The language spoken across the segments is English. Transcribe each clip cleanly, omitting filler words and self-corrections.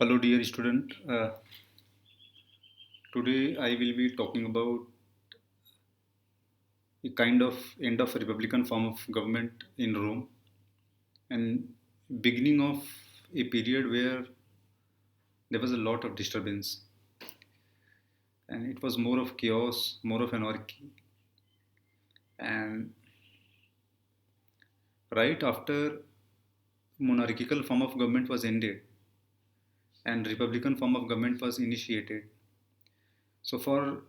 Hello, dear student. Today I will be talking about a kind of end of Republican form of government in Rome and beginning of a period where there was a lot of disturbance and it was more of chaos, more of anarchy. And right after monarchical form of government was ended and Republican form of government was initiated. So for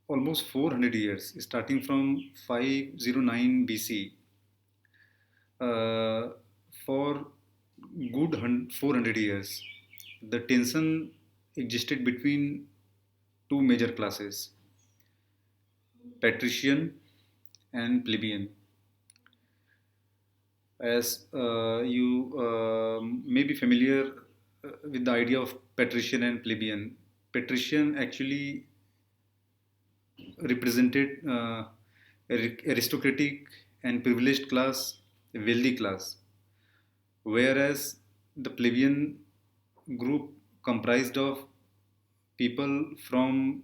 almost 400 years, starting from 509 BC, uh, for 400 years, the tension existed between two major classes, patrician and plebeian. As you may be familiar with the idea of patrician and plebeian, patrician actually represented aristocratic and privileged class, a wealthy class, whereas the plebeian group comprised of people from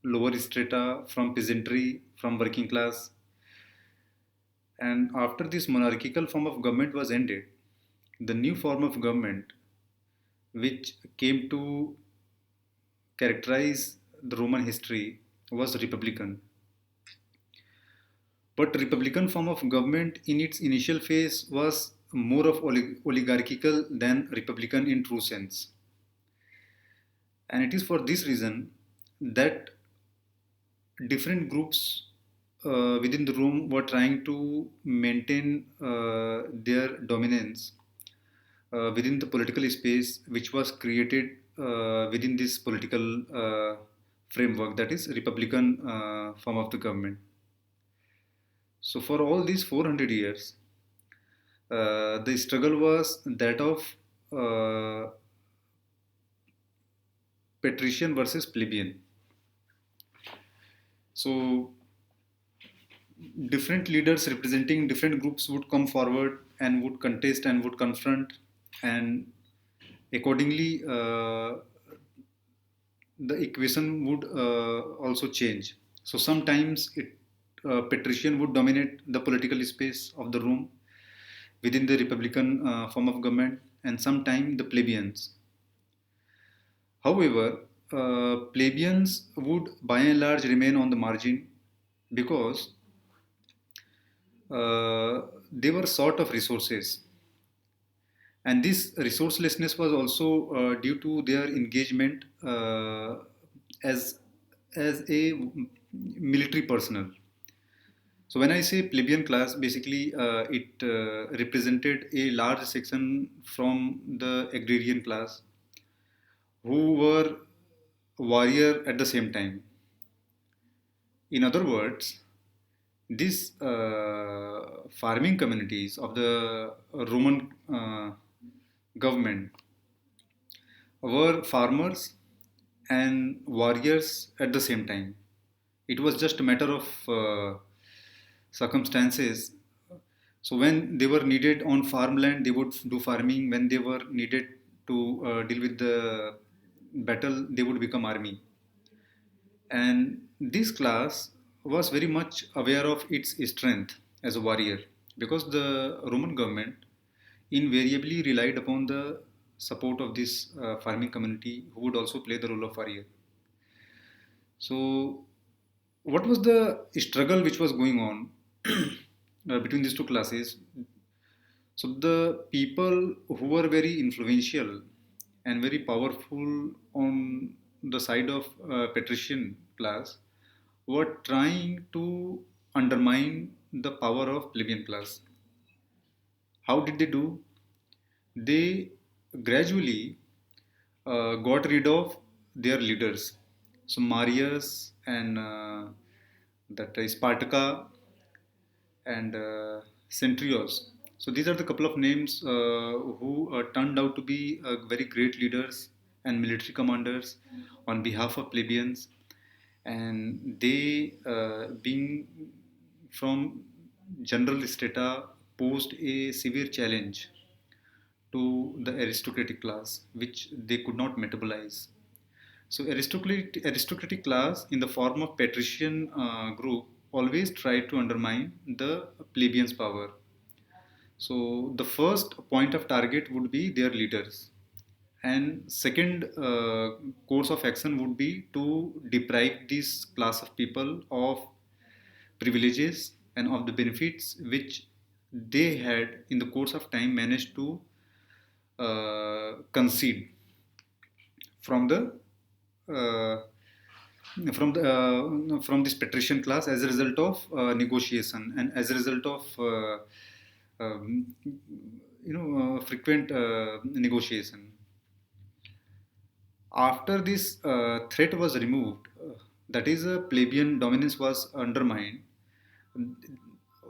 lower strata, from peasantry, from working class. And after this monarchical form of government was ended, the new form of government which came to characterize the Roman history was republican. But republican form of government in its initial phase was more of oligarchical than republican in true sense. And it is for this reason that different groups within the room were trying to maintain their dominance within the political space which was created within this political framework, that is republican form of the government. So for all these 400 years, the struggle was that of uh, patrician versus plebeian. So different leaders representing different groups would come forward and would contest and would confront, and accordingly the equation would also change. So sometimes patrician would dominate the political space of the room within the republican form of government, and sometimes the plebeians. However, plebeians would by and large remain on the margin because they were short of resources, and this resourcelessness was also due to their engagement as a military personnel. So when I say plebeian class, basically it represented a large section from the agrarian class who were warrior at the same time. In other words, these farming communities of the Roman government were farmers and warriors at the same time. It was just a matter of circumstances. So when they were needed on farmland, they would do farming. When they were needed to deal with the battle, they would become army. And this class was very much aware of its strength as a warrior because the Roman government invariably relied upon the support of this farming community who would also play the role of warrior. So, what was the struggle which was going on between these two classes? So, the people who were very influential and very powerful on the side of patrician class were trying to undermine the power of plebeian class. How did they do? They gradually got rid of their leaders. So Marius and that is Spartaca and Centrios. So these are the couple of names who turned out to be very great leaders and military commanders on behalf of plebeians, and they being from general strata posed a severe challenge to the aristocratic class, which they could not metabolize. So aristocratic class in the form of patrician group always tried to undermine the plebeians' power. So the first point of target would be their leaders, and second course of action would be to deprive this class of people of privileges and of the benefits which they had in the course of time managed to concede from the uh, from this patrician class as a result of negotiation and as a result of um, frequent negotiation. After this threat was removed, that is, plebeian dominance was undermined,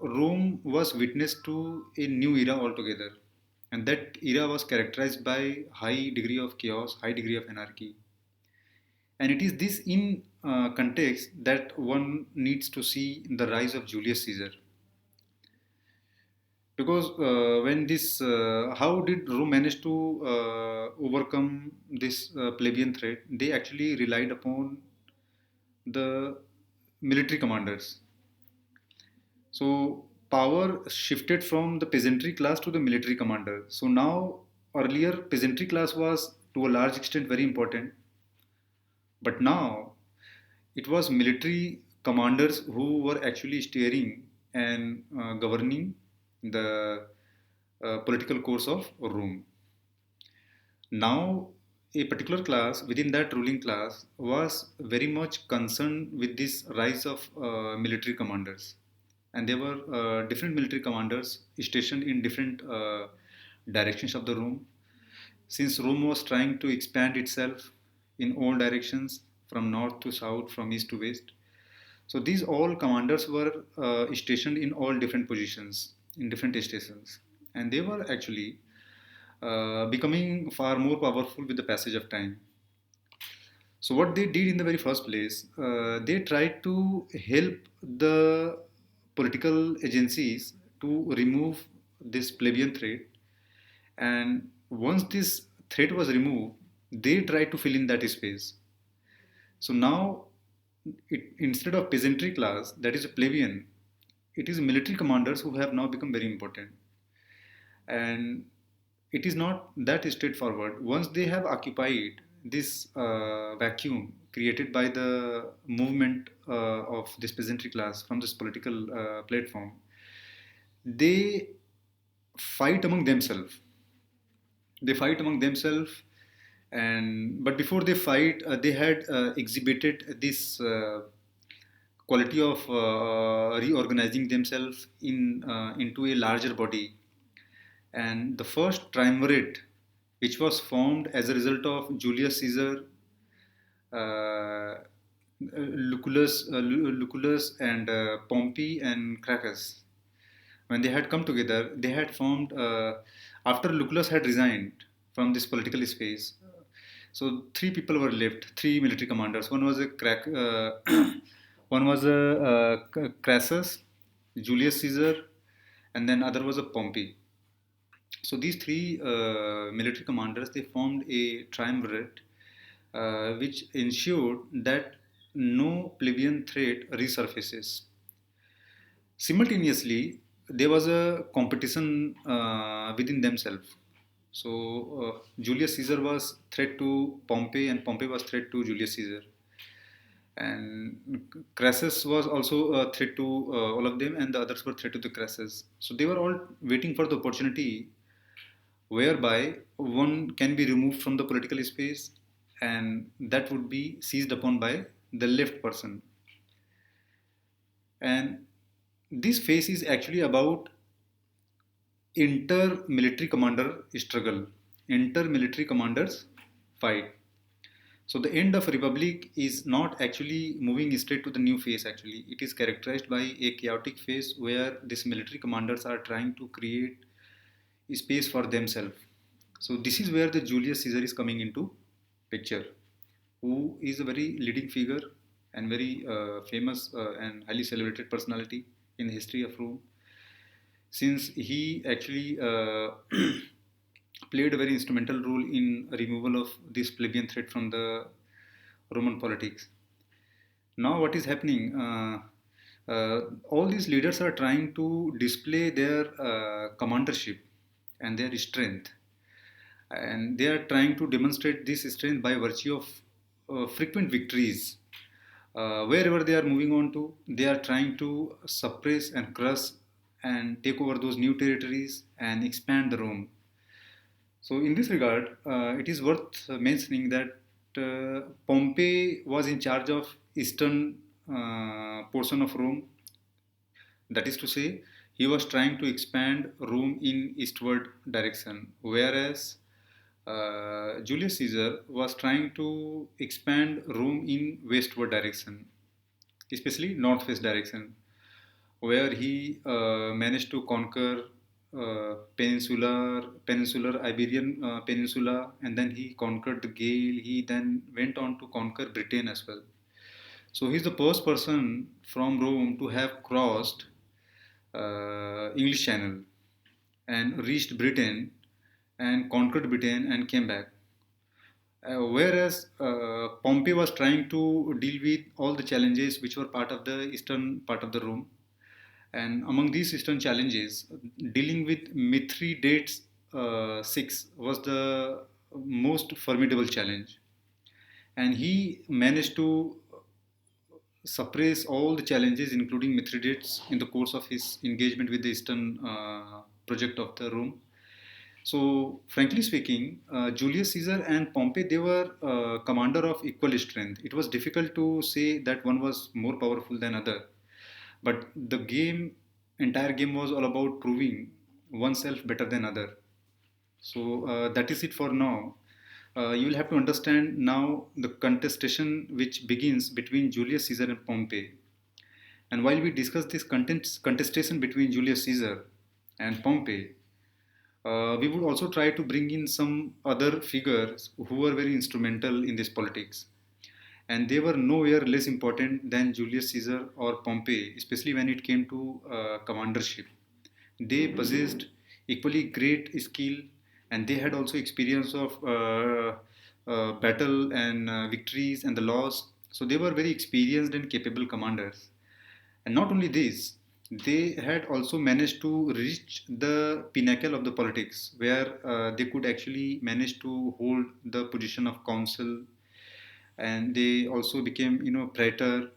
Rome was witness to a new era altogether. And that era was characterized by high degree of chaos, high degree of anarchy. And it is this in context that one needs to see the rise of Julius Caesar. Because when this, how did Rome manage to overcome this plebeian threat? They actually relied upon the military commanders. So power shifted from the peasantry class to the military commander. So now earlier peasantry class was to a large extent very important, but now it was military commanders who were actually steering and governing the political course of Rome. Now, a particular class within that ruling class was very much concerned with this rise of military commanders. And there were different military commanders stationed in different directions of the Rome. Since Rome was trying to expand itself in all directions, from north to south, from east to west, so these all commanders were stationed in all different positions, in different stations, and they were actually becoming far more powerful with the passage of time. So what they did in the very first place, they tried to help the political agencies to remove this plebeian threat, and once this threat was removed, they tried to fill in that space. So now, instead of peasantry class, that is a plebeian, it is military commanders who have now become very important. And it is not that straightforward. Once they have occupied this vacuum created by the movement of this peasantry class from this political platform, they fight among themselves. They fight among themselves, and but before they fight, they had exhibited this quality of reorganizing themselves into a larger body. And the first triumvirate, which was formed as a result of Julius Caesar, Lucullus, and Pompey and Crassus, when they had come together, they had formed, after Lucullus had resigned from this political space. So three people were left, three military commanders. One was a one was a Crassus, Julius Caesar, and then other was a Pompey. So these three military commanders, they formed a triumvirate, which ensured that no plebeian threat resurfaces. Simultaneously, there was a competition within themselves. So Julius Caesar was threat to Pompey, and Pompey was threat to Julius Caesar. And Crassus was also a threat to all of them, and the others were threat to the Crassus. So they were all waiting for the opportunity whereby one can be removed from the political space, and that would be seized upon by the left person. And this phase is actually about inter-military commander struggle, inter-military commanders fight. So the end of republic is not actually moving straight to the new phase. Actually, it is characterized by a chaotic phase where these military commanders are trying to create space for themselves. So this is where the Julius Caesar is coming into picture, who is a very leading figure and very famous and highly celebrated personality in the history of Rome, since he actually played a very instrumental role in removal of this plebeian threat from the Roman politics. Now, what is happening? All these leaders are trying to display their commandership and their strength, and they are trying to demonstrate this strength by virtue of frequent victories. Wherever they are moving on to, they are trying to suppress and crush and take over those new territories and expand the Rome. So, in this regard, it is worth mentioning that Pompey was in charge of eastern portion of Rome. That is to say, he was trying to expand Rome in eastward direction, whereas Julius Caesar was trying to expand Rome in westward direction, especially northwest direction, where he managed to conquer peninsular Iberian Peninsula, and then he conquered the Gael. He then went on to conquer Britain as well. So he's the first person from Rome to have crossed English Channel and reached Britain and conquered Britain and came back. Whereas Pompey was trying to deal with all the challenges which were part of the eastern part of the Rome. And among these eastern challenges, dealing with Mithridates six was the most formidable challenge. And he managed to suppress all the challenges, including Mithridates, in the course of his engagement with the eastern project of the Rome. So, frankly speaking, Julius Caesar and Pompey, they were commander of equal strength. It was difficult to say that one was more powerful than other. But the entire game was all about proving oneself better than other. So that is it for now. You will have to understand now the contestation which begins between Julius Caesar and Pompey. And while we discuss this contestation between Julius Caesar and Pompey, we would also try to bring in some other figures who were very instrumental in this politics. And they were nowhere less important than Julius Caesar or Pompey, especially when it came to commandership. They possessed equally great skill, and they had also experience of battle and victories and the laws. So they were very experienced and capable commanders. And not only this, they had also managed to reach the pinnacle of the politics, where they could actually manage to hold the position of consul, and they also became, praetor,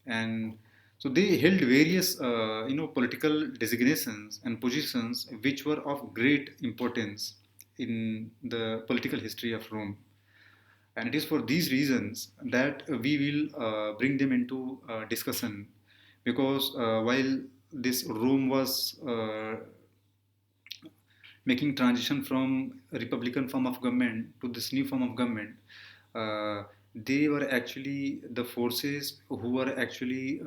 and so they held various, political designations and positions which were of great importance in the political history of Rome. And it is for these reasons that we will bring them into discussion, because while this Rome was making transition from a republican form of government to this new form of government, uh, they were actually the forces who were actually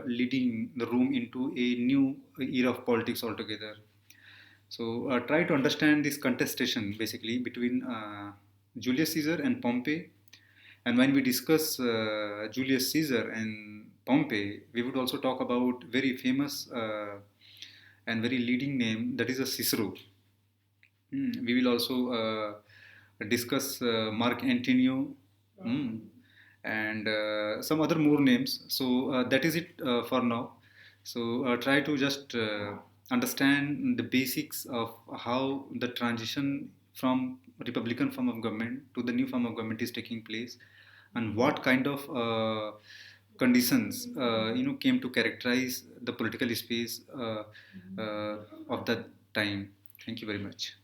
leading the Rome into a new era of politics altogether. So try to understand this contestation basically between Julius Caesar and Pompey. And when we discuss Julius Caesar and Pompey, we would also talk about very famous and very leading name, that is a Cicero. We will also discuss Mark Antonio, and some other more names. So that is it for now. So try to just understand the basics of how the transition from republican form of government to the new form of government is taking place, and what kind of conditions came to characterize the political space of that time. Thank you very much.